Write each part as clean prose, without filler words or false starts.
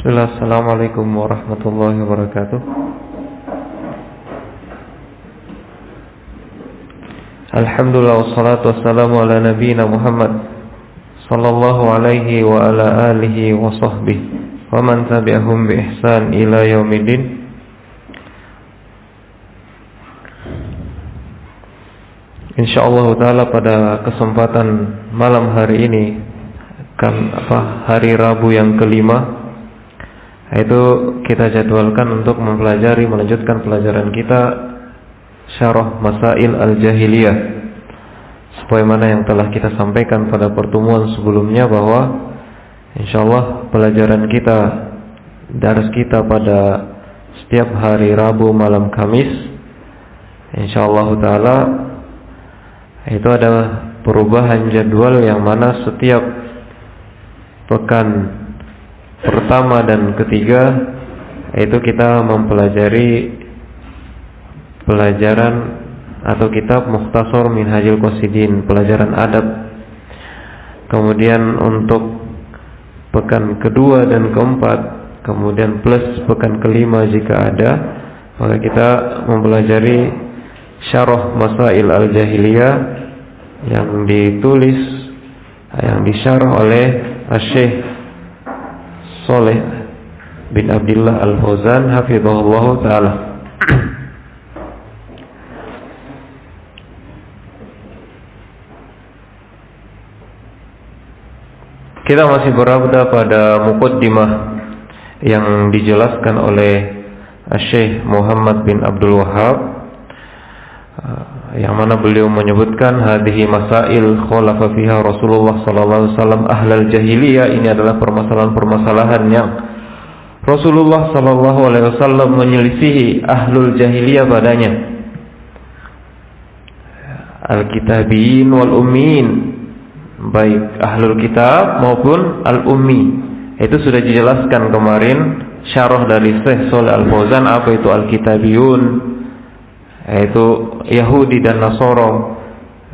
Bismillah, assalamualaikum warahmatullahi wabarakatuh. Alhamdulillah wassalatu wassalamu ala nabiyyina Muhammad sallallahu alaihi wa ala alihi wa sahbihi wa man tabi'ahum bi ihsan ila yaumiddin. Insyaallah taala pada kesempatan malam hari ini hari Rabu yang kelima, itu kita jadwalkan untuk melanjutkan pelajaran kita Syarah Masail Al-Jahiliyah, sebagaimana yang telah kita sampaikan pada pertemuan sebelumnya bahwa insyaallah pelajaran kita, dars kita pada setiap hari Rabu malam Kamis, insyaallah taala itu ada perubahan jadwal yang mana setiap pekan pertama dan ketiga itu kita mempelajari pelajaran atau kitab Mukhtasar Minhajul Qasidin, pelajaran adab. Kemudian untuk pekan kedua dan keempat, kemudian plus pekan kelima jika ada, maka kita mempelajari Syarah Masail Al-Jahiliyah yang disyarah oleh Syekh Saleh bin Abdullah Al-Fauzan hafizahullah ta'ala. Kita masih berada pada muqaddimah yang dijelaskan oleh Syekh Muhammad bin Abdul Wahhab, yang mana beliau menyebutkan hadhihi masail khalafa fiha Rasulullah sallallahu alaihi wasallam ahlal jahiliyah. Ini adalah permasalahan-permasalahan yang Rasulullah sallallahu alaihi wasallam menyelisihi ahlul jahiliyah padanya, al-kitabiyin wal ummiin, baik ahlul kitab maupun al-ummi. Itu sudah dijelaskan kemarin syarah dari Syekh Shalih Al-Fauzan apa itu al-kitabiyun, yaitu Yahudi dan Nasara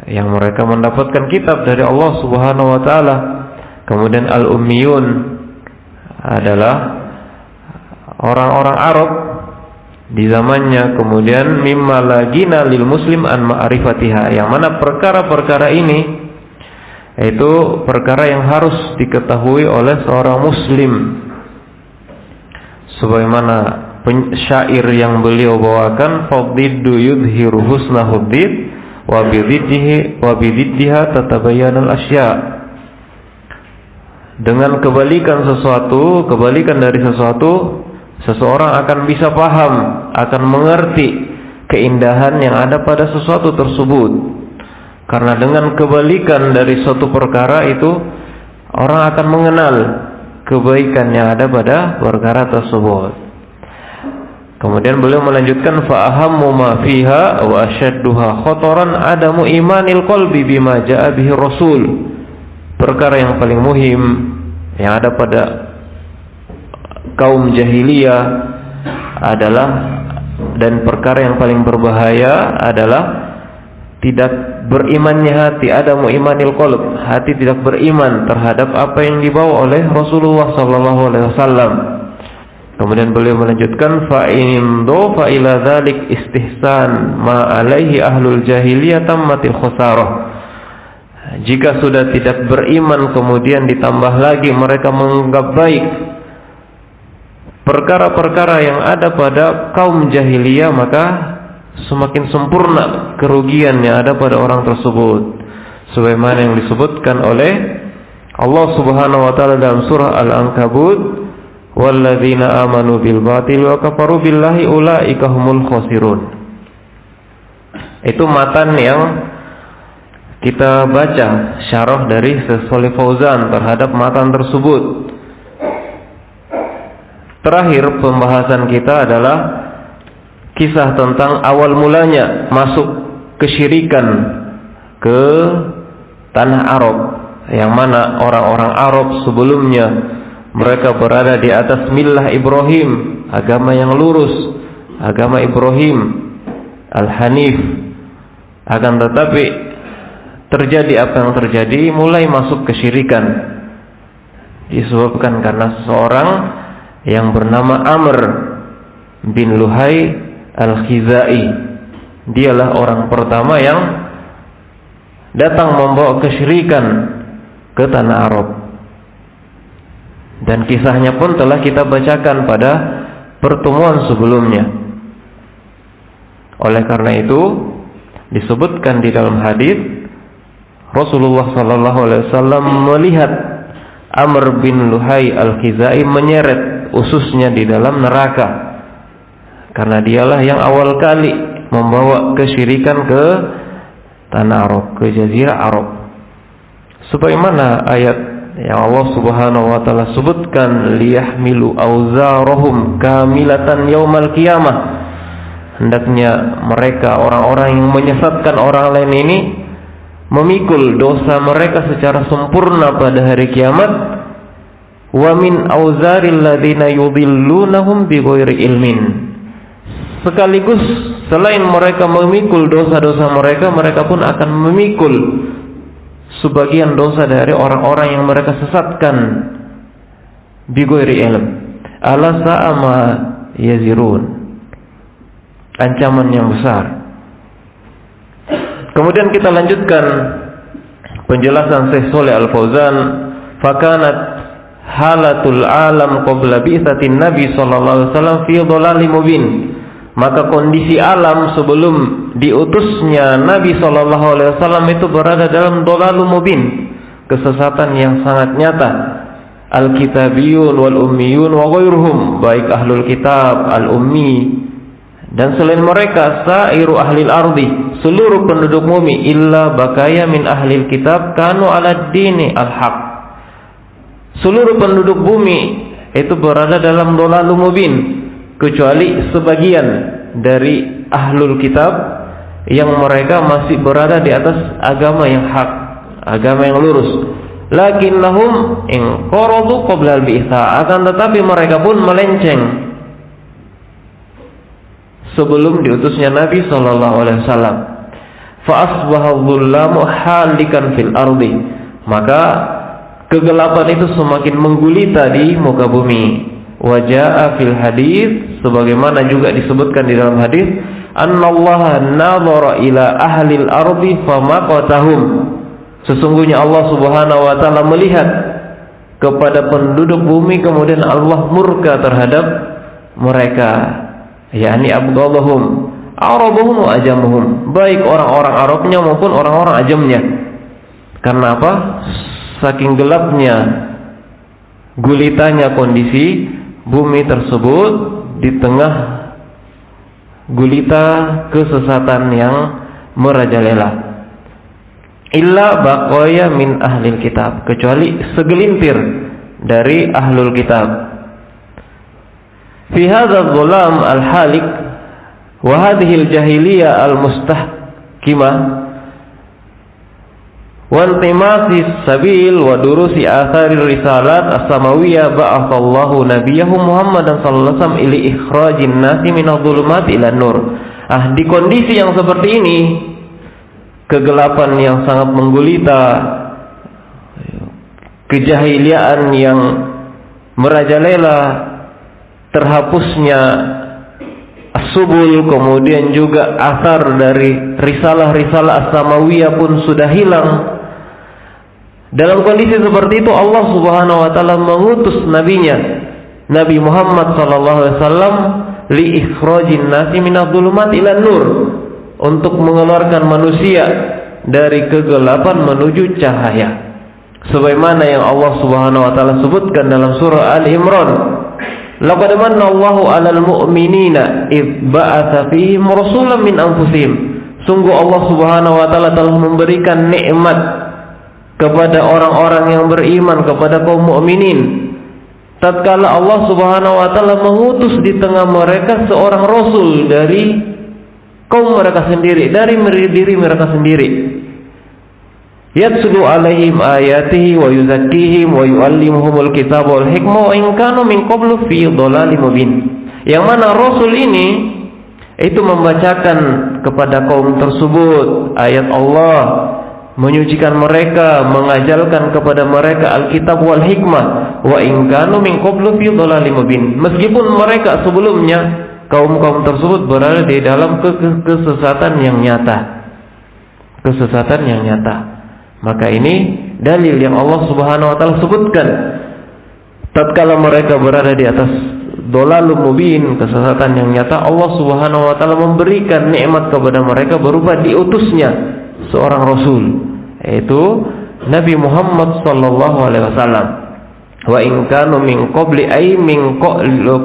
yang mereka mendapatkan kitab dari Allah Subhanahu wa taala. Kemudian al-ummiyun adalah orang-orang Arab di zamannya. Kemudian mimma lagina lil muslim an ma'rifatiha, yang mana perkara-perkara ini itu perkara yang harus diketahui oleh seorang muslim, sebagaimana syair yang beliau bawakan, fadiddu yudhiru husnahuddid wa bididdiha tatabayyanul asya. Dengan kebalikan dari sesuatu, seseorang akan bisa paham, akan mengerti keindahan yang ada pada sesuatu tersebut. Karena dengan kebalikan dari suatu perkara itu, orang akan mengenal kebaikan yang ada pada perkara tersebut. Kemudian beliau melanjutkan, fa ahammu ma fiha wa ashadduha khataran adamu imanil qalbi bima jaa bihi rasul. Perkara yang paling muhim yang ada pada kaum jahiliyah adalah, dan perkara yang paling berbahaya adalah tidak berimannya hati, adamu imanil qalb, hati tidak beriman terhadap apa yang dibawa oleh Rasulullah sallallahu alaihi wasallam. Kemudian beliau melanjutkan, fa in dofa ila dzalik istihsan ma alaihi ahlul jahiliyah tammatil khusarah. Jika sudah tidak beriman kemudian ditambah lagi mereka menganggap baik perkara-perkara yang ada pada kaum jahiliyah, maka semakin sempurna kerugian yang ada pada orang tersebut, sebagaimana yang disebutkan oleh Allah Subhanahu wa taala dalam surah Al-Ankabut, walladzina amanu bil batil wa kafaru billahi ulaika humul khasirun. Itu matan yang kita baca syarah dari Syekh Shalih Fauzan terhadap matan tersebut. Terakhir pembahasan kita adalah kisah tentang awal mulanya masuk kesyirikan ke tanah Arab, yang mana orang-orang Arab sebelumnya mereka berada di atas millah Ibrahim, agama yang lurus, agama Ibrahim Al-Hanif. Akan tetapi terjadi apa yang terjadi, mulai masuk kesyirikan, disebabkan karena seseorang yang bernama Amr bin Luhai Al-Khizai. Dialah orang pertama yang datang membawa kesyirikan ke tanah Arab. Dan kisahnya pun telah kita bacakan pada pertemuan sebelumnya. Oleh karena itu disebutkan di dalam hadis Rasulullah SAW melihat Amr bin Luhai Al-Khizai menyeret ususnya di dalam neraka, karena dialah yang awal kali membawa kesyirikan ke tanah Arab, ke jazirah Arab. Sebagaimana ayat yang Allah Subhanahu wa taala sebutkan, liyahmilu auzarahum kamilatan yaumal qiyamah. Hendaknya mereka orang-orang yang menyesatkan orang lain ini memikul dosa mereka secara sempurna pada hari kiamat. Wa min auzaril ladzina yudhillunahum bighairi ilmin. Sekaligus selain mereka memikul dosa-dosa mereka, mereka pun akan memikul sebagian dosa dari orang-orang yang mereka sesatkan bighairi ilm. Ala sa'a ma yazirun. Ancaman yang besar. Kemudian kita lanjutkan penjelasan Syekh Shalih Al-Fauzan. Fakanat halatul alam qabla bi'tsatin Nabi sallallahu alaihi wasallam fi dhalalin mubin. Maka kondisi alam sebelum diutusnya Nabi sallallahu alaihi wasallam itu berada dalam dhalalun mubin, kesesatan yang sangat nyata. Al-kitabiyun wal ummiyun wa ghairuhum, baik ahlul kitab, al-ummi dan selain mereka, sairu ahlil ardi, seluruh penduduk bumi, illa bakaya min ahlil kitab kanu ala dini al-haq. Seluruh penduduk bumi itu berada dalam dhalalun mubin, kecuali sebagian dari ahlul kitab yang mereka masih berada di atas agama yang hak, agama yang lurus. Lakinnahum inqaradu qabla al-bi'tsah, akan tetapi mereka pun melenceng sebelum diutusnya Nabi sallallahu alaihi wasallam. Fa asbaha dhullamu halikan fil ardi, maka kegelapan itu semakin menggulita di muka bumi. Wa jaa fil hadis, sebagaimana juga disebutkan di dalam hadis, annallaha nadhara ila ahlil ardi famaqatahum. Sesungguhnya Allah Subhanahu wa taala melihat kepada penduduk bumi, kemudian Allah murka terhadap mereka, yakni abghadhum arabuhum wa ajamuhum, baik orang-orang Arabnya maupun orang-orang ajamnya. Karena apa? Saking gelapnya, gulitanya kondisi bumi tersebut di tengah gulita kesesatan yang merajalela. Illa baqaya min ahlil kitab, kecuali segelintir dari ahlul kitab. Fi hadzal dhulam al-halik wa hadhihi al-jahiliyah al-mustahkimah wa intimasi sabil wa durusi athari risalat as-samawiyyah ba'athallahu nabiyahu Muhammadan sallallahu alaihi wasallam ila ikhrajin nasi minadh dhulumati ila nur. Di kondisi yang seperti ini, kegelapan yang sangat menggulita, kejahiliaan yang merajalela, terhapusnya as-subul, kemudian juga asar dari risalah-risalah as-samawiyah pun sudah hilang. Dalam kondisi seperti itu, Allah Subhanahu wa taala mengutus nabinya, Nabi Muhammad sallallahu alaihi wasallam, li ikhrajin nasi minadh dhulumati ila nur, untuk mengeluarkan manusia dari kegelapan menuju cahaya. Sebagaimana yang Allah Subhanahu wa taala sebutkan dalam surah Ali Imran, laqad manna Allahu 'alal mu'minina id ba'atsa fihim rasulan min anfusihim. Sungguh Allah Subhanahu wa taala telah memberikan nikmat kepada orang-orang yang beriman, kepada kaum mukminin, tatkala Allah Subhanahu wa taala mengutus di tengah mereka seorang rasul dari kaum mereka sendiri, dari diri mereka sendiri. Yatslu alaihim ayatihi wa yuzakkihim wa yuallimuhumul kitaba wal hikmah wa in kanu min qablu fi dhalalin mubin. Yang mana rasul ini itu membacakan kepada kaum tersebut ayat Allah, menyucikan mereka, mengajarkan kepada mereka Alkitab wal hikmah. Wa in kanu min qablu fi dhalalin mubin. Meskipun mereka sebelumnya, kaum-kaum tersebut berada di dalam kesesatan yang nyata. Kesesatan yang nyata. Maka ini dalil yang Allah Subhanahu wa taala sebutkan. Tatkala mereka berada di atas dhalalun mubin, kesesatan yang nyata, Allah Subhanahu wa taala memberikan nikmat kepada mereka berupa diutusnya seorang rasul, yaitu Nabi Muhammad sallallahu alaihi wasallam. Wa in kanu min qabli ay min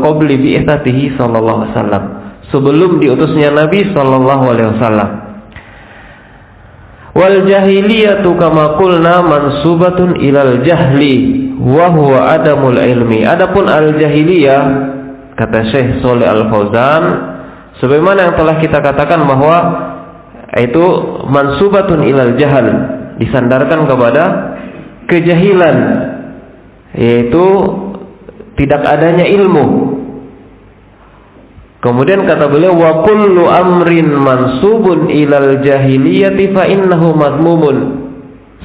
qabli bi'tsatihi sallallahu alaihi wasallam, sebelum diutusnya Nabi sallallahu alaihi wasallam. Wal jahiliyatu kama qulna mansubatun ilal jahli wa huwa adamul ilmi. Adapun al jahiliyah, kata Syekh Shalih Al Fauzan, sebagaimana yang telah kita katakan bahwa itu mansubatun ilal jahal, disandarkan kepada kejahilan, yaitu tidak adanya ilmu. Kemudian kata beliau, wa kullu amrin mansubun ilal jahiliyati fa innahu madmumun.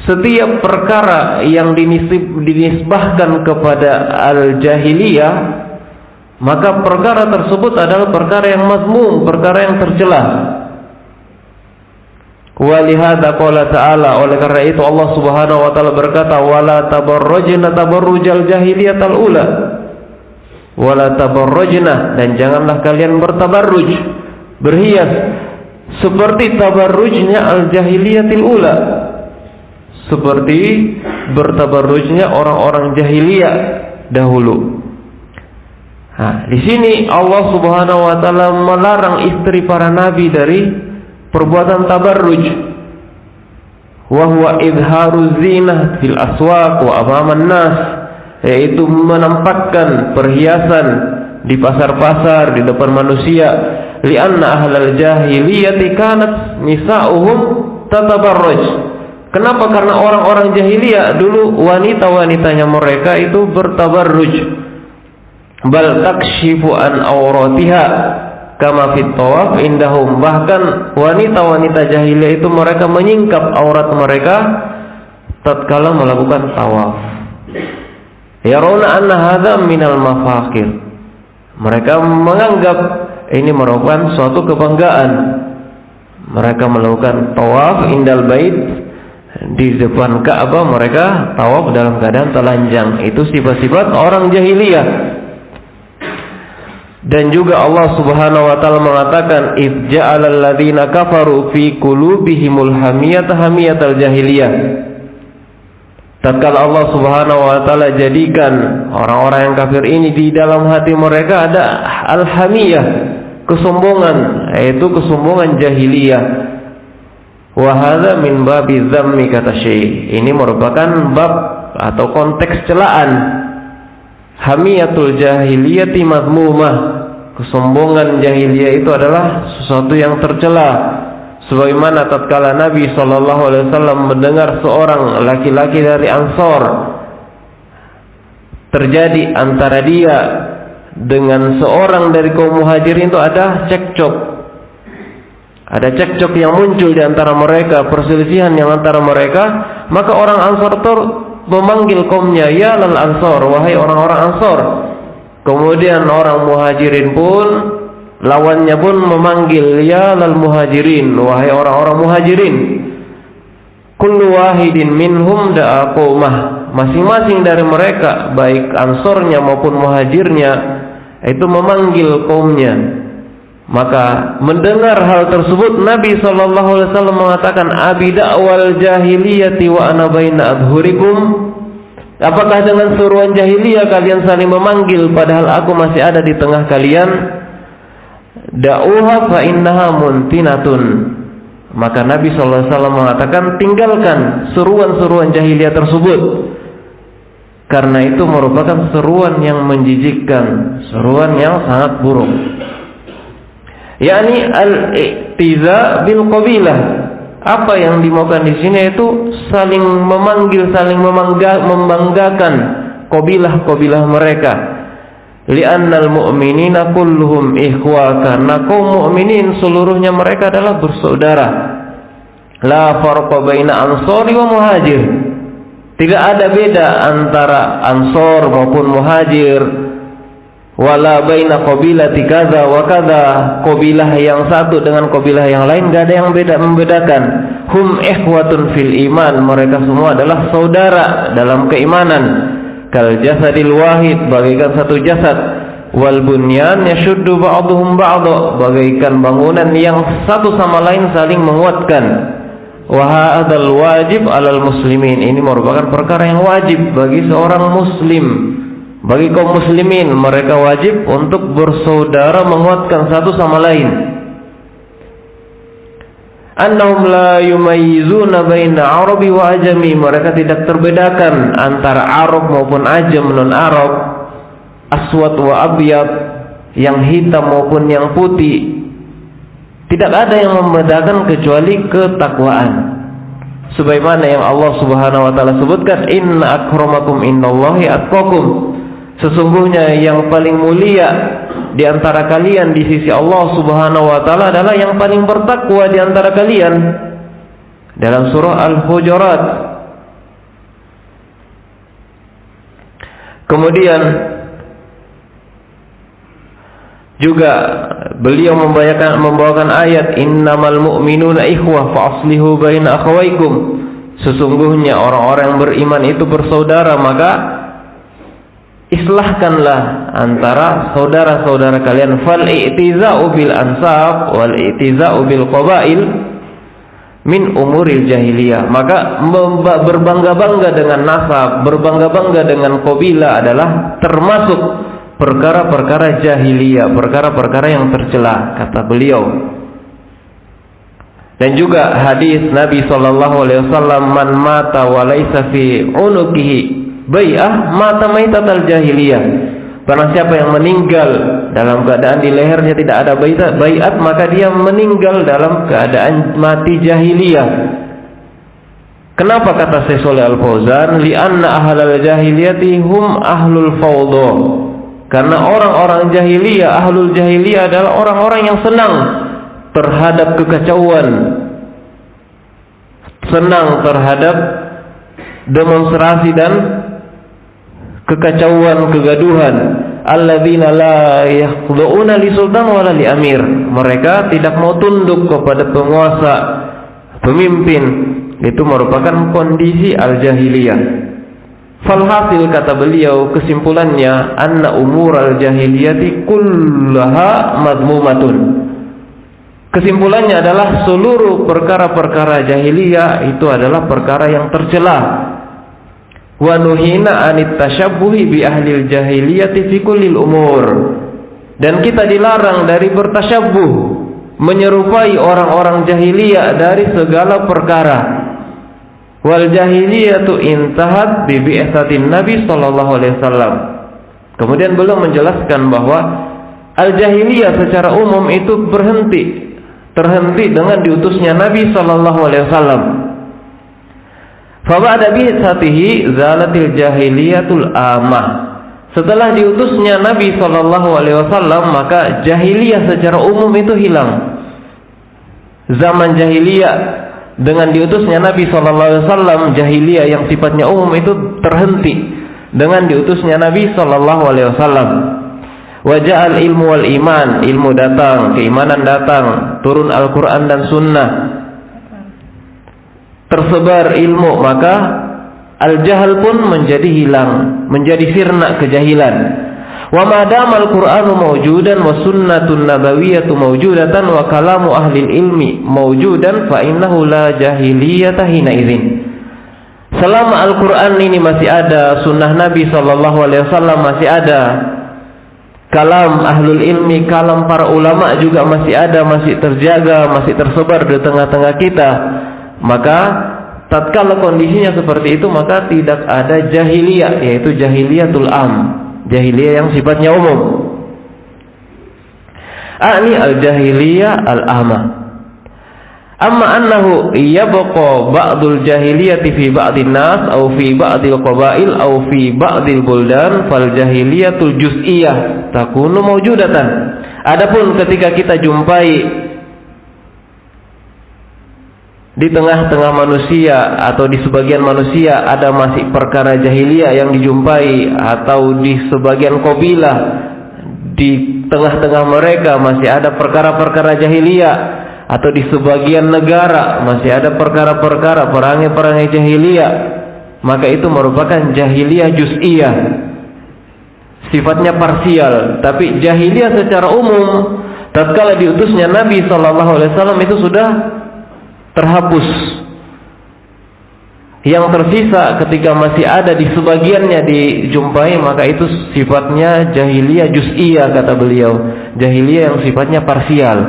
Setiap perkara yang dinisbahkan kepada al jahiliyah, maka perkara tersebut adalah perkara yang mazmum, perkara yang tercela. Walihada qala ta'ala, oleh karena itu Allah Subhanahu wa taala berkata, wala tabarrajna tabarrujal jahiliyatal ula. Wala tabarrujna, dan janganlah kalian bertabarruj, berhias seperti tabarrujnya al jahiliyatil ula, seperti bertabarrujnya orang-orang jahiliyah dahulu. Nah, di sini Allah Subhanahu wa taala melarang istri para nabi dari perbuatan tabarruj. Wa huwa idharuz zinah fil aswaq wa amaman nas, yaitu menampakkan perhiasan di pasar-pasar, di depan manusia. Lianna ahlal jahiliyati kanat nisa'uhum tatabarruj. Kenapa? Karena orang-orang jahiliyah dulu wanita-wanitanya mereka itu bertabarruj. Bal takshifu an auratiha kama fit tawaf indahum. Bahkan wanita-wanita jahiliyah itu mereka menyingkap aurat mereka tatkala melakukan tawaf. Yarawna anna hadza minal mafakir. Mereka menganggap ini merupakan suatu kebanggaan. Mereka melakukan tawaf indal bait, di depan Ka'bah mereka tawaf dalam keadaan telanjang. Itu sifat-sifat orang jahiliyah. Dan juga Allah Subhanahu wa taala mengatakan, "Idz ja'alal ladzina kafaru fi qulubihimul hamiyata hamiyatal jahiliyah." Tatkala Allah Subhanahu wa taala jadikan orang-orang yang kafir ini di dalam hati mereka ada al-hamiyah, kesombongan, yaitu kesombongan jahiliyah. Wa hadza min babi dzammi, kata Syekh. Ini merupakan bab atau konteks celaan. Hamiyatul jahiliyati mazmumah. Kesombongan jahiliyah itu adalah sesuatu yang tercela. Sebagaimana tatkala Nabi sallallahu alaihi wasallam mendengar seorang laki-laki dari Ansor terjadi antara dia dengan seorang dari kaum Muhajirin, itu ada cekcok. Ada cekcok yang muncul di antara mereka, perselisihan yang antara mereka, maka orang Ansor memanggil kaumnya, ya lal Ansor, wahai orang-orang Ansor. Kemudian orang Muhajirin pun, lawannya pun memanggil, ya lal Muhajirin, wahai orang-orang Muhajirin. Kullu wahidin minhum da'a qaumah. Masing-masing dari mereka, baik Ansornya maupun Muhajirnya, itu memanggil kaumnya. Maka mendengar hal tersebut, Nabi SAW mengatakan, abi da'wal jahiliyati wa ana baina adhurikum. Apakah dengan seruan jahiliyah kalian saling memanggil padahal aku masih ada di tengah kalian? Da'uha fa innaha muntinatun. Maka Nabi SAW mengatakan, tinggalkan seruan-seruan jahiliyah tersebut, karena itu merupakan seruan yang menjijikkan, seruan yang sangat buruk. yakni al-i'tiza bil qabilah. Apa yang dimaukan di sini itu saling memanggil, saling membanggakan qabilah-qabilah mereka. Li'annal mu'minina kulluhum ikhwa, karena kaum mukminin seluruhnya mereka adalah bersaudara. La farqa baina ansori wa muhajir. Tidak ada beda antara ansor maupun muhajir. Wala baina qabilati kadza wa kadza. Qabilah yang satu dengan qabilah yang lain enggak ada yang membedakan. Hum ikhwatun fil iman. Mereka semua adalah saudara dalam keimanan. Kal jasadil wahid, bagaikan satu jasad. Wal bunyan yashuddu ba'dhum ba'dha, bagaikan bangunan yang satu sama lain saling menguatkan. Wa hadzal wajib 'alal muslimin. Ini merupakan perkara yang wajib bagi seorang muslim. Bagi kaum muslimin, mereka wajib untuk bersaudara, menguatkan satu sama lain. Annahum la yumayyizuna baina Arabi wa Ajami. Mereka tidak terbedakan antara Arab maupun Ajam, non-Arab, aswad wa abyad, yang hitam maupun yang putih. Tidak ada yang membedakan kecuali ketakwaan. Sebagaimana yang Allah Subhanahu wa taala sebutkan, inna akramakum innallahi atqakum. Sesungguhnya yang paling mulia di antara kalian di sisi Allah Subhanahu wa taala adalah yang paling bertakwa di antara kalian. Dalam surah Al-Hujurat. Kemudian juga beliau membawakan ayat innamal mu'minuna ikhwah fa aslihu baina akhawaykum. Sesungguhnya orang-orang yang beriman itu bersaudara, maka islahkanlah antara saudara-saudara kalian. Fal i'tiza'u bil ansab wal i'tiza'u bil qabail min umuril jahiliyah. Maka berbangga-bangga dengan nasab, berbangga-bangga dengan qabilah adalah termasuk perkara-perkara jahiliyah, perkara-perkara yang tercela, kata beliau. Dan juga hadis Nabi sallallahu alaihi wasallam, man mata wa laisa fi unuqihi bai'ah mata maitatal jahiliyah. Karena siapa yang meninggal dalam keadaan di lehernya tidak ada baiat, maka dia meninggal dalam keadaan mati jahiliyah. Kenapa kata Syekh Shalih Al-Fauzan? Li'anna ahlal jahiliyati hum ahlul fawdha. Karena orang-orang jahiliyah, ahlul jahiliyah adalah orang-orang yang senang terhadap kekacauan, senang terhadap demonstrasi dan kekacauan, kegaduhan. Alladzina la yakhda'una li sultan wala li amir. Mereka tidak mau tunduk kepada penguasa, pemimpin. Itu merupakan kondisi al-jahiliyah. Falhasil, kata beliau, kesimpulannya, anna umur al-jahiliyati kullaha madmumatun. Kesimpulannya adalah seluruh perkara-perkara jahiliyah itu adalah perkara yang tercela. Wa nuhina anit tasyabbuhi bi ahlil jahiliyati fi kullil umur. Dan kita dilarang dari bertasyabbuh, menyerupai orang-orang jahiliyah dari segala perkara. Wal jahiliyatu intahat bi bi'tsatin Nabi sallallahu alaihi wasallam. Kemudian beliau menjelaskan bahwa al-jahiliyah secara umum itu terhenti dengan diutusnya Nabi sallallahu alaihi wasallam. Fa ba'da bi'tsatihi zalatil jahiliyatul amah. Setelah diutusnya Nabi sallallahu alaihi wasallam, maka jahiliyah secara umum itu hilang. Zaman jahiliyah dengan diutusnya Nabi SAW, jahiliyah yang sifatnya umum itu terhenti dengan diutusnya Nabi SAW. Waja'al ilmu wal iman, ilmu datang, keimanan datang, turun Al-Quran dan Sunnah, tersebar ilmu, maka al-jahal pun menjadi hilang, menjadi sirna kejahilan. Wa madama al-Qur'anu mawjudan wa sunnatun nabawiyatu mawjudatan wa kalamu ahli ilmi mawjudan fa innahu la jahiliyata hina idzin. Selama Al-Qur'an ini masih ada, sunnah Nabi sallallahu alaihi wasallam masih ada, kalam ahlul ilmi, kalam para ulama juga masih ada, masih terjaga, masih tersebar di tengah-tengah kita, maka tatkala kondisinya seperti itu, maka tidak ada jahiliyah, yaitu jahiliyatul am, jahiliyah yang sifatnya umum. Ani al-jahiliyah al-amma. Amma annahu yabqa ba'dul jahiliyati fi ba'din nas aw fi ba'dil qabail aw fi ba'dil buldan fal jahiliyatul juz'iyah takunu mawjudatan. Adapun ketika kita jumpai di tengah-tengah manusia atau di sebagian manusia ada masih perkara jahiliyah yang dijumpai, atau di sebagian kabilah di tengah-tengah mereka masih ada perkara-perkara jahiliyah, atau di sebagian negara masih ada perkara-perkara perangai-perangai jahiliyah, maka itu merupakan jahiliyah juz'iyah, sifatnya parsial. Tapi jahiliyah secara umum tatkala diutusnya Nabi SAW itu sudah terhapus. Yang tersisa ketika masih ada di sebagiannya dijumpai, maka itu sifatnya jahiliyah juz'iyah, kata beliau. Jahiliyah yang sifatnya parsial,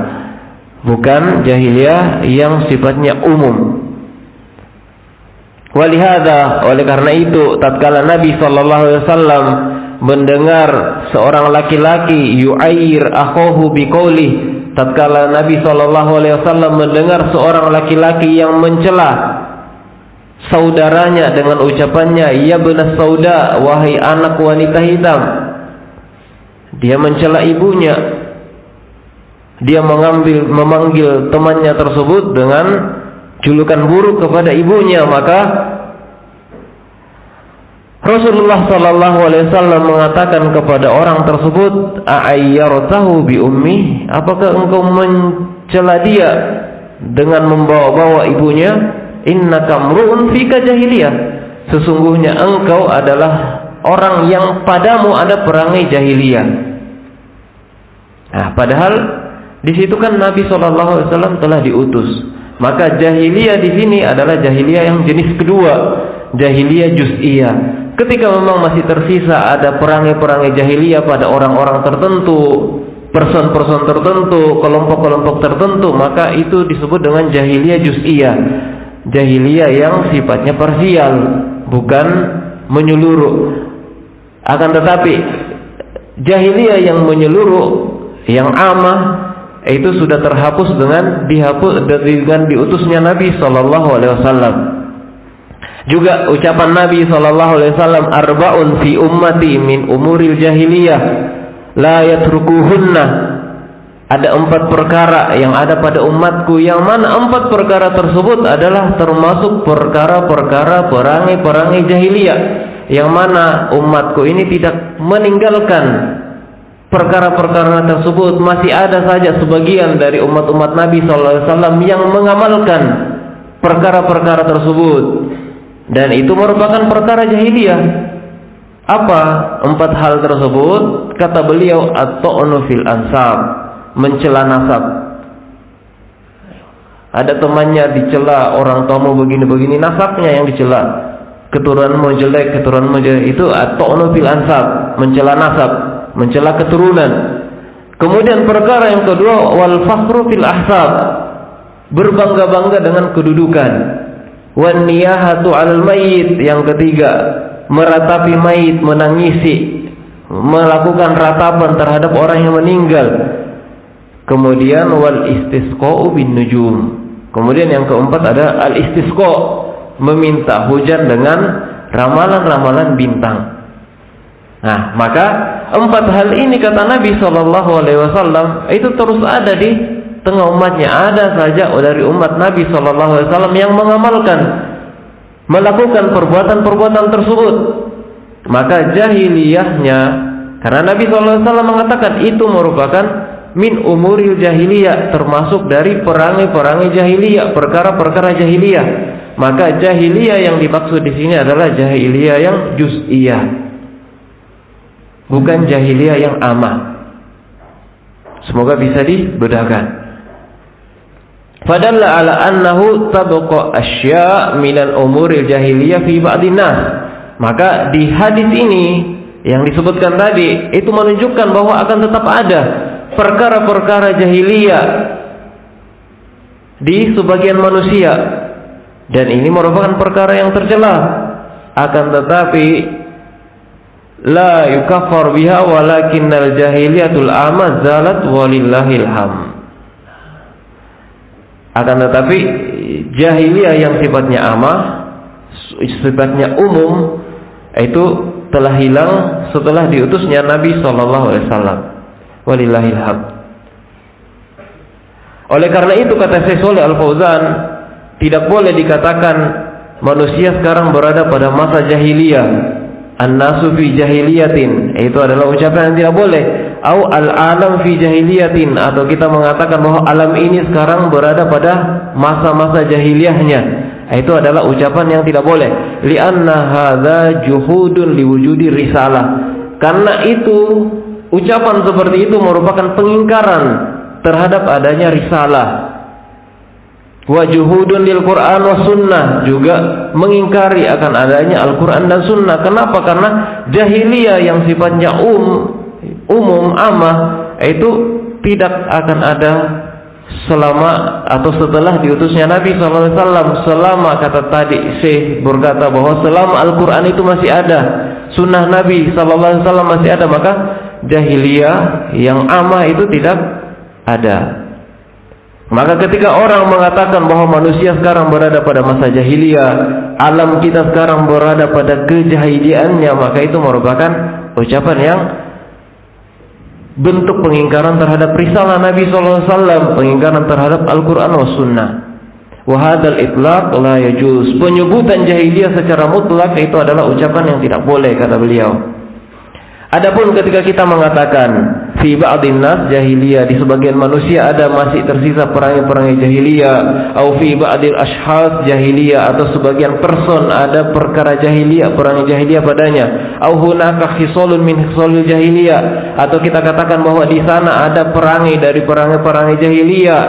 bukan jahiliyah yang sifatnya umum. Walihada, oleh karena itu tatkala Nabi SAW mendengar seorang laki-laki yu'ayir akhahu biqaulih, tatkala Nabi SAW mendengar seorang laki-laki yang mencela saudaranya dengan ucapannya, ya benas sauda, wahai anak wanita hitam. Dia mencela ibunya, dia memanggil temannya tersebut dengan julukan buruk kepada ibunya, maka Rasulullah SAW mengatakan kepada orang tersebut, a'ayyartahu bi ummi, apakah engkau mencela dia dengan membawa-bawa ibunya? Innaka mru'un fika jahiliyah, sesungguhnya engkau adalah orang yang padamu ada perangai jahiliyah. Nah, padahal di situ kan Nabi SAW telah diutus. Maka jahiliyah di sini adalah jahiliyah yang jenis kedua, jahiliyah juz'iyah. Ketika memang masih tersisa ada perangai-perangai jahiliyah pada orang-orang tertentu, person-person tertentu, kelompok-kelompok tertentu, maka itu disebut dengan jahiliyah juz'iyah, jahiliyah yang sifatnya parsial, bukan menyeluruh. Akan tetapi jahiliyah yang menyeluruh, yang amah, itu sudah terhapus dengan diutusnya Nabi SAW. Juga ucapan Nabi SAW, arba'un fi ummati min umuril jahiliyah la yatrukuhunna. Ada 4 perkara yang ada pada umatku, yang mana 4 perkara tersebut adalah termasuk perkara-perkara perangai-perangai jahiliyah, yang mana umatku ini tidak meninggalkan perkara-perkara tersebut. Masih ada saja sebagian dari umat-umat Nabi SAW yang mengamalkan perkara-perkara tersebut, dan itu merupakan perkara jahiliyah. Apa 4 hal tersebut? Kata beliau, at-ta'nu fil ansab, mencela nasab. Ada temannya dicela, orang tuamu begini-begini, nasabnya yang dicela, keturunanmu jelek, keturunanmu jelek, itu at-ta'nu fil ansab, mencela nasab, mencela keturunan. Kemudian perkara yang kedua, wal fakhru fil ahsab, berbangga-bangga dengan kedudukan. Wan niyahatu 'alal mayyit, yang ketiga, meratapi mayit, menangisi, melakukan ratapan terhadap orang yang meninggal. Kemudian wal istisqa'u bin nujum. Kemudian yang keempat ada al istisqa, meminta hujan dengan ramalan-ramalan bintang. Nah, maka 4 hal ini kata Nabi SAW itu terus ada di tengah umatnya. Ada saja dari umat Nabi SAW yang mengamalkan, melakukan perbuatan-perbuatan tersebut. Maka jahiliyahnya, karena Nabi SAW mengatakan itu merupakan min umuril jahiliyah, termasuk dari perangai-perangai jahiliyah, perkara-perkara jahiliyah. Maka jahiliyah yang dimaksud di sini adalah jahiliyah yang juz'iyah, bukan jahiliyah yang amah. Semoga bisa dibedakan. Fadalla ala annahu tabqa asya' minal umuril jahiliyah fi ba'din nas. Maka di hadis ini yang disebutkan tadi itu menunjukkan bahwa akan tetap ada perkara-perkara jahiliyah di sebagian manusia, dan ini merupakan perkara yang tercela. Akan tetapi la yukaffar biha walakinnal jahiliyatul amma zalat walillahil hamd. Akan tetapi jahiliyah yang sifatnya amah, sifatnya umum, itu telah hilang setelah diutusnya Nabi SAW. Walillahil hamd. Oleh karena itu kata Syekh Shalih Al Fauzan, Tidak boleh dikatakan manusia sekarang berada pada masa jahiliyah. An-nasu fi jahiliyatin, itu adalah ucapan yang tidak boleh. Au al-alam fi jahiliyatin, atau kita mengatakan bahwa alam ini sekarang berada pada masa-masa jahiliyahnya, itu adalah ucapan yang tidak boleh. Li'anna hadza juhudun liwujudi risalah, karena itu ucapan seperti itu merupakan pengingkaran terhadap adanya risalah. Wa juhudun lil Quran wa sunnah, juga mengingkari akan adanya Al-Quran dan sunnah. Kenapa? Karena jahiliyah yang sifatnya umum amah itu tidak akan ada selama atau setelah diutusnya Nabi SAW. Selama, kata tadi Syekh berkata bahwa selama Al-Quran itu masih ada, sunnah Nabi SAW masih ada, maka jahiliyah yang amah itu tidak ada. Maka ketika orang mengatakan bahwa manusia sekarang berada pada masa jahiliyah, alam kita sekarang berada pada kejahiliaannya, maka itu merupakan ucapan yang bentuk pengingkaran terhadap risalah Nabi SAW, pengingkaran terhadap Al-Quran wa Sunnah. Wa hadzal itlaq la yajuz. Penyebutan jahiliyah secara mutlak itu adalah ucapan yang tidak boleh, kata beliau. Adapun ketika kita mengatakan fi ba'dhin nas jahiliyah, di sebagian manusia ada masih tersisa perangai-perangai jahiliyah, au fi ba'dil ashkhas jahiliyah, atau sebagian person ada perkara jahiliyah, perangai jahiliyah padanya, au hunaka khisalun min khisalil jahiliyah, atau kita katakan bahwa di sana ada perangai dari perangai-perangai jahiliyah,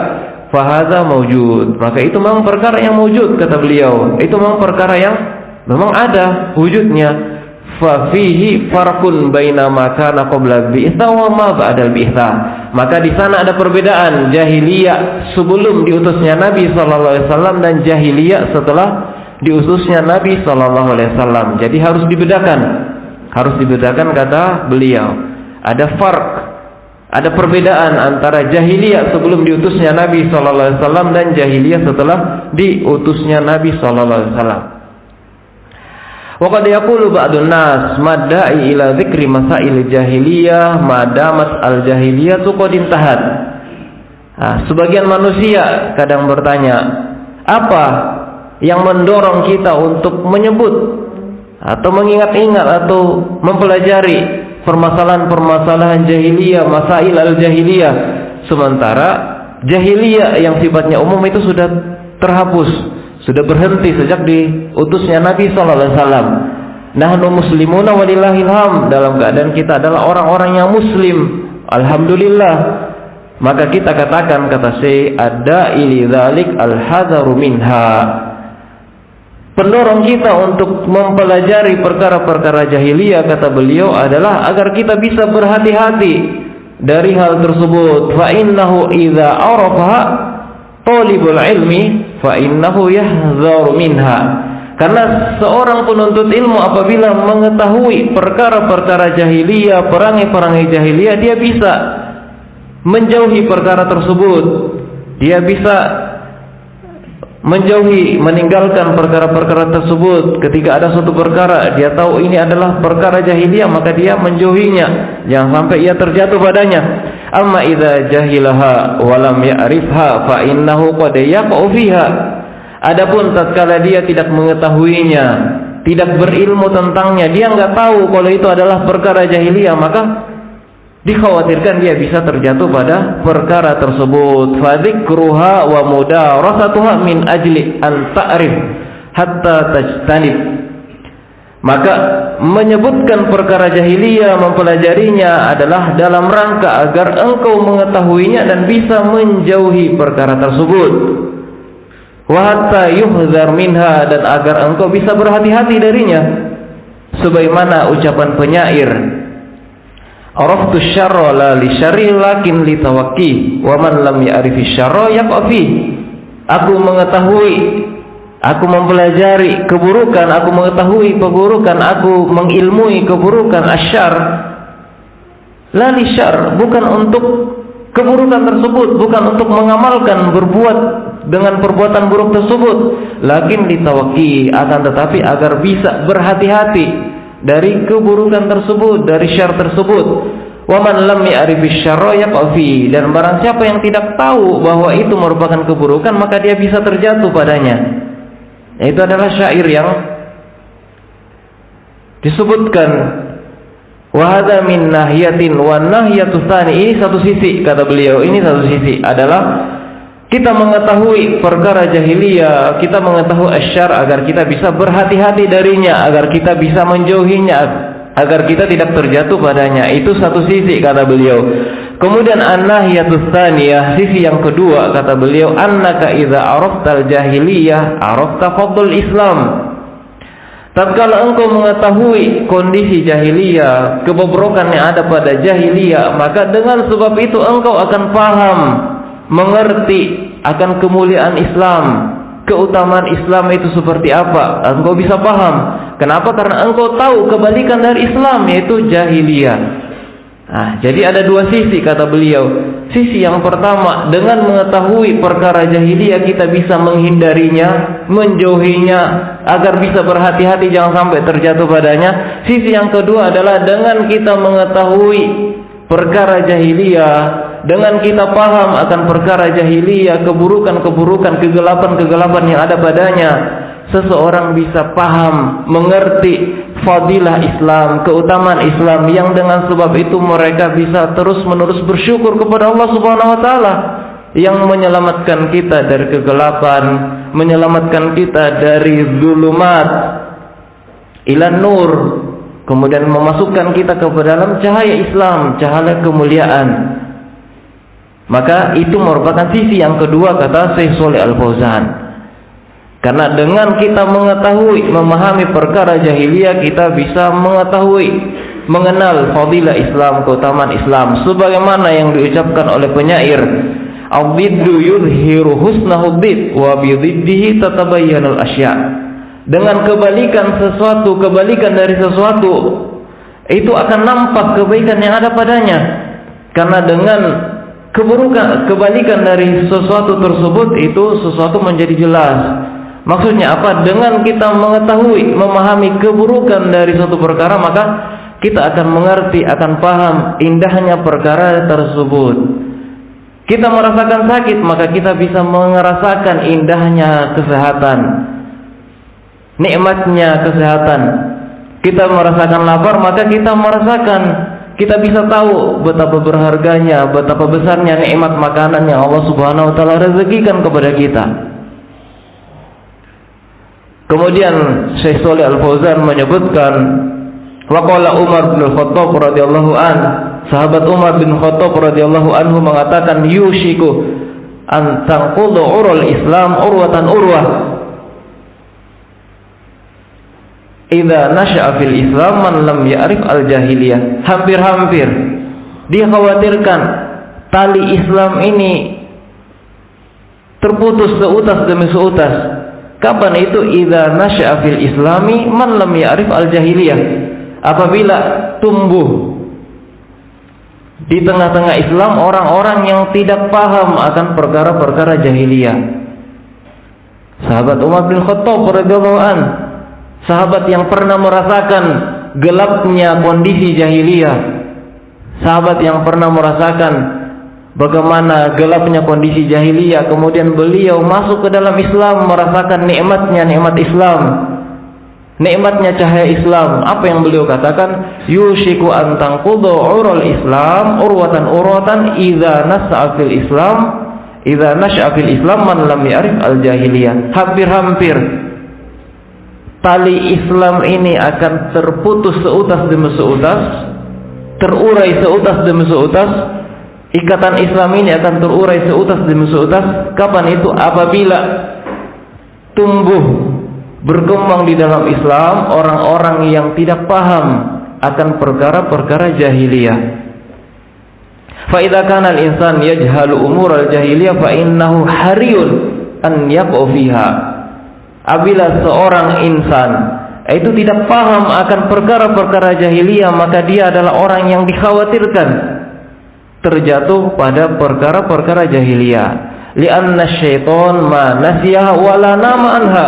fahadza maujud, maka itu memang perkara yang maujud, kata beliau. Itu memang perkara yang memang ada wujudnya. Fa fihi farqun baina ma kana qabla bi'tsa wa ma ba'da bi'tsa. Maka di sana ada perbedaan jahiliyah sebelum diutusnya Nabi sallallahu alaihi wasallam dan jahiliyah setelah diutusnya Nabi sallallahu alaihi wasallam. Jadi harus dibedakan. Harus dibedakan, kata beliau. Ada farq, ada perbedaan antara jahiliyah sebelum diutusnya Nabi sallallahu alaihi wasallam dan jahiliyah setelah diutusnya Nabi sallallahu alaihi wasallam. Wa qad yaqulu ba'dun nas madda'i ila dzikri masail jahiliyah madamat al-jahiliyah qad intahat. Sebagian manusia kadang bertanya, apa yang mendorong kita untuk menyebut atau mengingat-ingat atau mempelajari permasalahan-permasalahan jahiliyah, masail al-jahiliyah, sementara jahiliyah yang sifatnya umum itu sudah terhapus, sudah berhenti sejak diutusnya Nabi sallallahu alaihi wasallam. Nahnu muslimuna walillahil hamd, dalam keadaan kita adalah orang-orang yang muslim, alhamdulillah. Maka kita katakan, kata Syekh, ada ili dzalik al-hadzaru minha. Pendorong kita untuk mempelajari perkara-perkara jahiliyah, kata beliau, adalah agar kita bisa berhati-hati dari hal tersebut. Fa innahu idza arafa talibul ilmi fa innahu yahzaru minha. Karena seorang penuntut ilmu apabila mengetahui perkara-perkara jahiliyah, perangai-perangai jahiliyah, dia bisa menjauhi perkara tersebut. Dia bisa menjauhi, meninggalkan perkara-perkara tersebut. Ketika ada suatu perkara dia tahu ini adalah perkara jahiliyah, maka dia menjauhinya, jangan sampai ia terjatuh padanya. Amma idza jahilaha wa lam ya'rifha fa innahu qad yaqa'u fiha. Adapun tatkala dia tidak mengetahuinya, tidak berilmu tentangnya, dia enggak tahu kalau itu adalah perkara jahiliyah, maka dikhawatirkan dia bisa terjatuh pada perkara tersebut. Fa dzikruha wa mudarasatuha min ajli an ta'rif hatta tajtanib. Maka menyebutkan perkara jahiliyah, mempelajarinya adalah dalam rangka agar engkau mengetahuinya dan bisa menjauhi perkara tersebut. Wa hatta yuhdzar minha, dan agar engkau bisa berhati-hati darinya. Sebagaimana ucapan penyair, araftu syarra la li syarri lakin li tawaqi wa man lam ya'rifi syarra yaqfi. Aku mengetahui, aku mempelajari keburukan, aku mengetahui keburukan, aku mengilmui keburukan, asyar la li syarr, bukan untuk keburukan tersebut, bukan untuk mengamalkan, berbuat dengan perbuatan buruk tersebut, lakin ditawaki, akan tetapi agar bisa berhati-hati dari keburukan tersebut, dari syarr tersebut. Wa man lam ya'rifish syarra yaqa fi, dan barang siapa yang tidak tahu bahwa itu merupakan keburukan, maka dia bisa terjatuh padanya. Itu adalah syair yang disebutkan wa hadza min nahiyatin wa nahiyatu tsani. Ini satu sisi, kata beliau, ini satu sisi adalah kita mengetahui perkara jahiliyah, kita mengetahui asyar agar kita bisa berhati-hati darinya, agar kita bisa menjauhinya, agar kita tidak terjatuh padanya. Itu satu sisi, kata beliau. Kemudian an-nahiyatus tsaniyah, sisi yang kedua, kata beliau, annaka idza araftal jahiliyah arafta fadl Islam. Tatkala engkau mengetahui kondisi jahiliyah, kebobrokan yang ada pada jahiliyah, maka dengan sebab itu engkau akan paham, mengerti akan kemuliaan Islam, keutamaan Islam itu seperti apa. Engkau bisa paham. Kenapa? Karena engkau tahu kebalikan dari Islam, yaitu jahiliyah. Nah, jadi ada dua sisi, kata beliau. Sisi yang pertama, dengan mengetahui perkara jahiliyah kita bisa menghindarinya, menjauhinya, agar bisa berhati-hati jangan sampai terjatuh padanya. Sisi yang kedua adalah dengan kita mengetahui perkara jahiliyah, dengan kita paham akan perkara jahiliyah, keburukan-keburukan, kegelapan-kegelapan yang ada padanya, seseorang bisa paham, mengerti fadilah Islam, keutamaan Islam, yang dengan sebab itu mereka bisa terus-menerus bersyukur kepada Allah Subhanahu wa taala yang menyelamatkan kita dari kegelapan, menyelamatkan kita dari zulumat ila nur, kemudian memasukkan kita ke dalam cahaya Islam, cahaya kemuliaan. Maka itu merupakan sisi yang kedua, kata Syekh Shalih Al Fauzan. Karena dengan kita mengetahui, memahami perkara jahiliyah, kita bisa mengetahui, mengenal fadilah Islam, keutamaan Islam, sebagaimana yang diucapkan oleh penyair, "Al-biddu yudhiru husnahu bid wa bididdihi tatabayyanul asya." Dengan kebalikan sesuatu, kebalikan dari sesuatu, itu akan nampak kebaikan yang ada padanya. Karena dengan keburukan, kebalikan dari sesuatu tersebut, itu sesuatu menjadi jelas. Maksudnya apa? Dengan kita mengetahui, memahami keburukan dari suatu perkara, maka kita akan mengerti, akan paham indahnya perkara tersebut. Kita merasakan sakit, maka kita bisa merasakan indahnya kesehatan, nikmatnya kesehatan. Kita merasakan lapar, maka kita merasakan, kita bisa tahu betapa berharganya, betapa besarnya nikmat makanan yang Allah Subhanahu wa taala rezekikan kepada kita. Kemudian Syekh Shalih Al Fauzan menyebutkan, waqala Umar bin Khattab radhiyallahu an, sahabat Umar bin Khattab radhiyallahu anhu mengatakan, yushiku an tanqudu urul Islam urwatan urwah idza nasha'a fil Islam man lam ya'rif al jahiliyah. Hampir-hampir dikhawatirkan tali Islam ini terputus seutas demi seutas. Kapan itu? Idza nasha'a fil Islami man lam ya'rif al jahiliyah. Apabila tumbuh di tengah-tengah Islam orang-orang yang tidak paham akan perkara-perkara jahiliyah. Sahabat Umar bin Khattab radhiyallahu an, sahabat yang pernah merasakan gelapnya kondisi jahiliyah, sahabat yang pernah merasakan bagaimana gelapnya kondisi jahiliyah, kemudian beliau masuk ke dalam Islam, merasakan nikmatnya nikmat Islam, nikmatnya cahaya Islam. Apa yang beliau katakan? Yushiku an tanqudu urul Islam urwatan urwatan idza nas'a fil Islam idza nas'a fil Islam man lam ya'rif al jahiliyah. Hampir-hampir tali Islam ini akan terputus seutas demi seutas, terurai seutas demi seutas. Ikatan Islam ini akan terurai seutas demi seutas. Kapan itu? Apabila tumbuh, berkembang di dalam Islam orang-orang yang tidak paham akan perkara-perkara jahiliyah. Fa idza kana al-insan yajhalu umur al-jahiliyah fa innahu hariyun an yaqau fiha. Apabila seorang insan itu tidak paham akan perkara-perkara jahiliyah, maka dia adalah orang yang dikhawatirkan terjatuh pada perkara-perkara jahiliyah. Li'anna syaitan ma nasiyah wa la nama anha.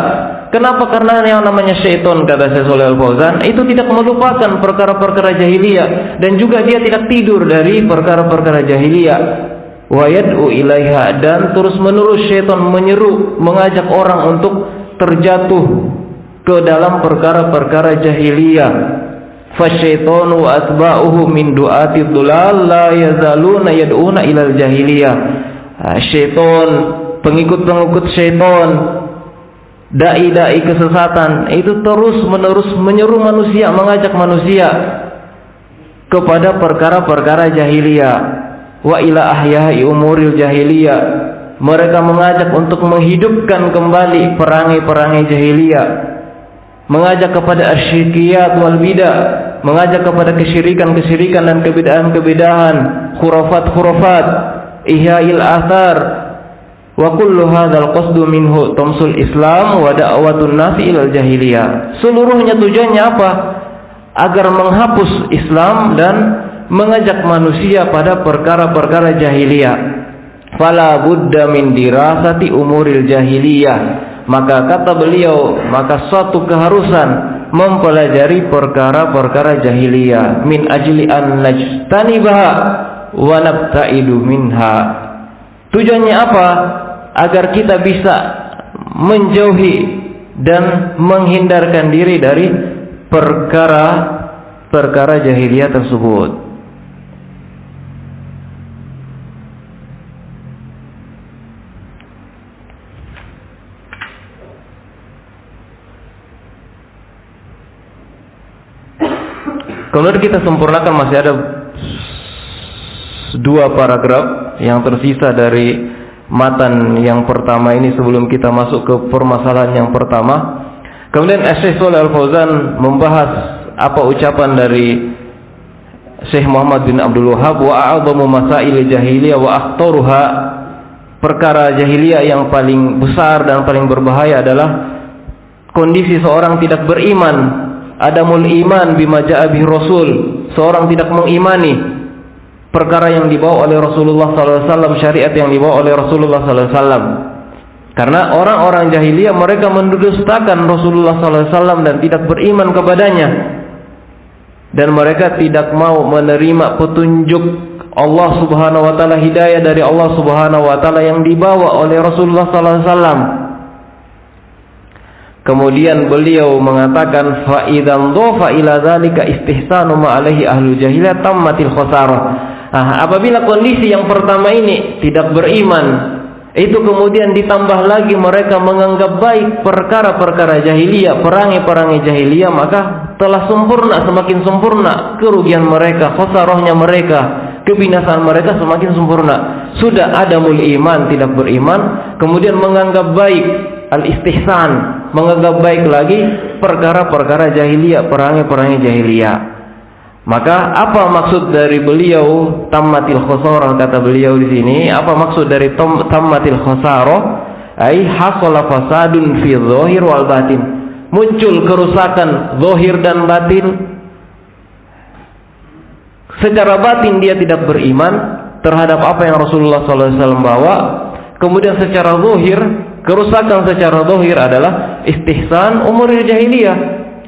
Kenapa? Karena yang namanya syaitan, kata Syekh Shalih Al Fauzan, itu tidak melupakan perkara-perkara jahiliyah, dan juga dia tidak tidur dari perkara-perkara jahiliyah. Wa yad'u ilaiha, dan terus menerus syaitan menyeru, mengajak orang untuk terjatuh ke dalam perkara-perkara jahiliyah. Fasyaitanu wa atba'uhu min du'ati dhulal la yazaluna yad'una ilal jahiliyah. Syaitan, pengikut-pengikut syaitan, dai-dai kesesatan itu terus-menerus menyeru manusia, mengajak manusia kepada perkara-perkara jahiliyah. Wa ila ahya'i umuril jahiliyah, mereka mengajak untuk menghidupkan kembali perangai-perangai jahiliyah, mengajak kepada asyirkiyat wal bidah, mengajak kepada kesyirikan-kesyirikan dan kebidahan-kebidahan, khurafat-khurafat, ihya'il athar. Wa kullu hadzal qasdu minhu tamsul Islam wa da'watun nasi ilal jahiliyah. Seluruhnya tujuannya apa? Agar menghapus Islam dan mengajak manusia pada perkara-perkara jahiliyah. Fala budda min dirasati umuril jahiliyah. Maka kata beliau, maka suatu keharusan mempelajari perkara-perkara jahiliyah, min ajli an najtanibaha wa nabta'idu minha. Tujuannya apa? Agar kita bisa menjauhi dan menghindarkan diri dari perkara-perkara jahiliyah tersebut. Kemudian kita sempurnakan, masih ada 2 paragraf yang tersisa dari matan yang pertama ini sebelum kita masuk ke permasalahan yang pertama. Kemudian Syekh Shalih Al Fauzan membahas apa ucapan dari Syekh Muhammad bin Abdul Wahhab, wa a'dhamu masail jahiliyah wa akhtaruha. Perkara jahiliyah yang paling besar dan paling berbahaya adalah kondisi seorang tidak beriman, adamul iman bima ja'a bihi Rasul, seorang tidak mengimani perkara yang dibawa oleh Rasulullah SAW, syariat yang dibawa oleh Rasulullah SAW. Karena orang-orang jahiliyah mereka mendustakan Rasulullah SAW dan tidak beriman kepadanya, dan mereka tidak mau menerima petunjuk Allah Subhanahu Wa Taala, hidayah dari Allah Subhanahu Wa Taala yang dibawa oleh Rasulullah SAW. Kemudian beliau mengatakan, fa idzan dhafa ila dzalika istihsanu ma alaihi ahlu jahiliyah tammatil khasarah. Apabila kondisi yang pertama ini tidak beriman, itu kemudian ditambah lagi mereka menganggap baik perkara-perkara jahiliyah, perangai-perangai jahiliyah, maka telah sempurna, semakin sempurna kerugian mereka, khasarahnya mereka, kebinasaan mereka semakin sempurna. Sudah adamul iman, tidak beriman, kemudian menganggap baik, al-istihsan, menganggap baik lagi perkara-perkara jahiliyah, perangai-perangai jahiliyah. Maka apa maksud dari beliau tammatil khasarah, kata beliau di sini, apa maksud dari tammatil khasarah? Ai hasala fasadun fi dhahir wal batin. Muncul kerusakan zahir dan batin. Secara batin dia tidak beriman terhadap apa yang Rasulullah SAW bawa. Kemudian secara zahir, kerusakan secara zahir adalah istihsan umuril jahiliyah,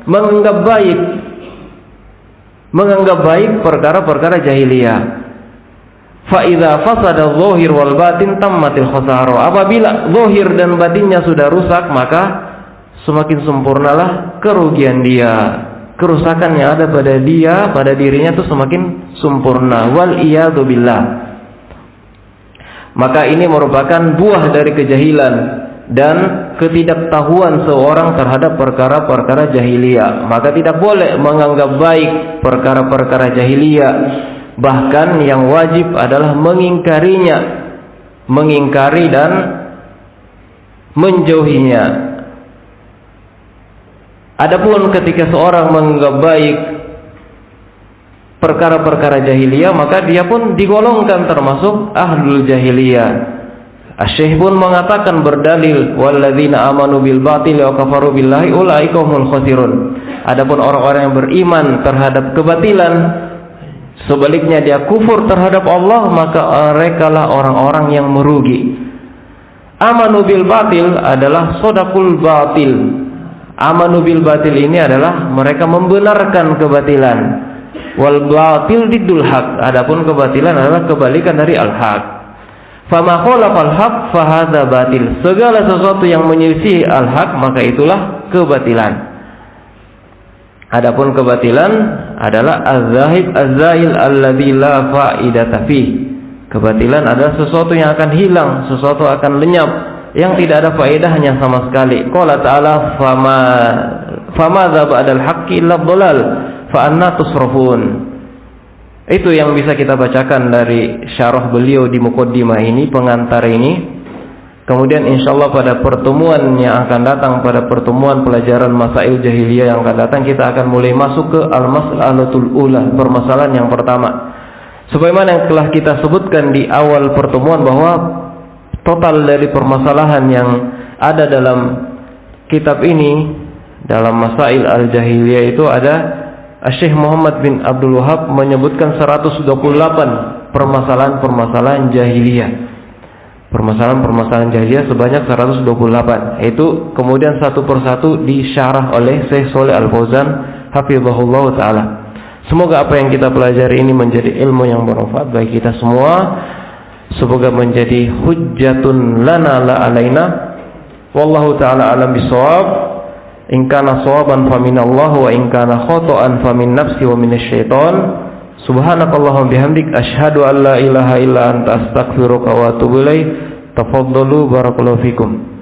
menganggap baik perkara-perkara jahiliyah. Fa idza fasada adh-dhahir wal batin tammatil khasarah. Apabila zahir dan batinnya sudah rusak, maka semakin sempurnalah kerugian dia. Kerusakan yang ada pada dia, pada dirinya itu semakin sempurna. Wal iyadu billah. Maka ini merupakan buah dari kejahilan dan ketidaktahuan seorang terhadap perkara-perkara jahiliyah. Maka tidak boleh menganggap baik perkara-perkara jahiliyah. Bahkan yang wajib adalah mengingkarinya, mengingkari dan menjauhinya. Adapun ketika seorang menganggap baik perkara-perkara jahiliyah, maka dia pun digolongkan termasuk ahlul jahiliyah. Asy-Syaikh pun mengatakan berdalil, walladzina amanu bil batili wa kafaru billahi ulaika humul khasirun. Adapun orang-orang yang beriman terhadap kebatilan, sebaliknya dia kufur terhadap Allah, maka merekalah orang-orang yang merugi. Amanu bil batil adalah sodakul batil, Amanu bil batil ini adalah mereka membenarkan kebatilan. Wal batil diddul haq. Adapun kebatilan adalah kebalikan dari al-haq. Fama khalaqal haq fahadza batil. Segala sesuatu yang menyelisih al-haq maka itulah kebatilan. Adapun kebatilan adalah az-zahib az-zail alladzi la fa'idata fih. Kebatilan adalah sesuatu yang akan hilang, sesuatu akan lenyap, yang tidak ada faedahnya sama sekali. Qala ta'ala fama dza ba'dal haqqi illa dhalal fa anna tusrafun. Itu yang bisa kita bacakan dari syarah beliau di muqaddimah ini, pengantar ini. Kemudian insyaallah pada pertemuan yang akan datang, pada pertemuan pelajaran masail jahiliyah yang akan datang, kita akan mulai masuk ke al-mas'alatul ula, permasalahan yang pertama. Sebagaimana yang telah kita sebutkan di awal pertemuan bahwa total dari permasalahan yang ada dalam kitab ini, dalam masail al-jahiliyah itu ada Syekh Muhammad bin Abdul Wahab menyebutkan 128 permasalahan-permasalahan jahiliyah. Permasalahan-permasalahan jahiliyah sebanyak 128. Itu kemudian satu persatu disyarah oleh Syekh Shalih Al Fauzan hafizahullah taala. Semoga apa yang kita pelajari ini menjadi ilmu yang bermanfaat bagi kita semua. Semoga menjadi hujjatun lana la alaina. Wallahu taala alam bisawab. In kana shawaban fa minallah wa in kana khata'an fa min nafsi wa minasyaiton. Subhanakallahumma bihamdik asyhadu an la ilaha illa anta astaghfiruka wa atubu ilaik. Tafaddalu barakallahu fikum.